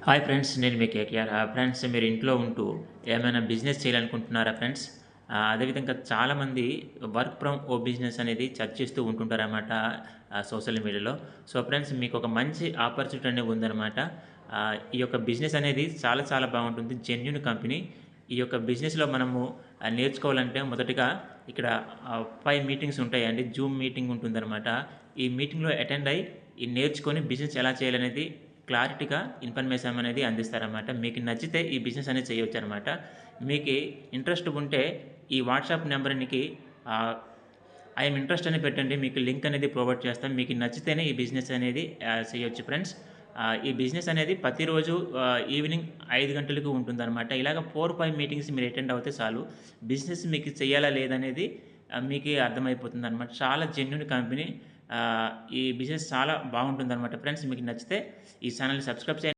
Hi friends. నేను మీ KKR. Friends, మీరు ఇంట్లో ఉంటూ ఏమైనా బిజినెస్ చేయాలనుకుంటున్నారా ఫ్రెండ్స్? అదేవిధంగా చాలామంది వర్క్ ఫ్రమ్ హోమ్ బిజినెస్ అనేది చర్చిస్తూ ఉంటుంటారనమాట సోషల్ మీడియాలో. సో ఫ్రెండ్స్, మీకు ఒక మంచి ఆపర్చునిటీ అనేది ఉందనమాట. ఈ యొక్క బిజినెస్ అనేది చాలా చాలా బాగుంటుంది. Genuine company. ఈ యొక్క బిజినెస్‌లో మనము నేర్చుకోవాలంటే మొదటగా ఇక్కడ 5 మీటింగ్స్ ఉంటాయండి. జూమ్ మీటింగ్ ఉంటుందనమాట. ఈ మీటింగ్‌లో అటెండ్ అయ్యి, ఈ నేర్చుకొని బిజినెస్ ఎలా చేయాలనేది క్లారిటీగా ఇన్ఫర్మేషన్ అనేది అందిస్తారనమాట. మీకు నచ్చితే ఈ బిజినెస్ అనేది చేయొచ్చనమాట. మీకి ఇంట్రెస్ట్ ఉంటే ఈ వాట్సాప్ నెంబర్‌నికి ఆహ్, ఐ యామ్ ఇంట్రెస్ట్ అని పెట్టండి. మీకు లింక్ అనేది ప్రొవైడ్ చేస్తాం. మీకు నచ్చితేనే ఈ బిజినెస్ అనేది చేయొచ్చు ఫ్రెండ్స్. ఈ బిజినెస్ అనేది ప్రతిరోజు ఈవినింగ్ 5 గంటలకు ఉంటుందనమాట. ఇలాగ 4, 5 మీటింగ్స్ మీరు అటెండ్ అవుతే చాలు. బిజినెస్ మీకు చేయాలా లేదనేది మీకే అర్థమైపోతుందనమాట. చాలా జెన్యూన్ కంపెనీ. ఈ బిజినెస్ చాలా బాగుంటుందనమాట ఫ్రెండ్స్. మీకు నచ్చితే ఈ ఛానల్‌ని సబ్స్క్రైబ్ చేయండి.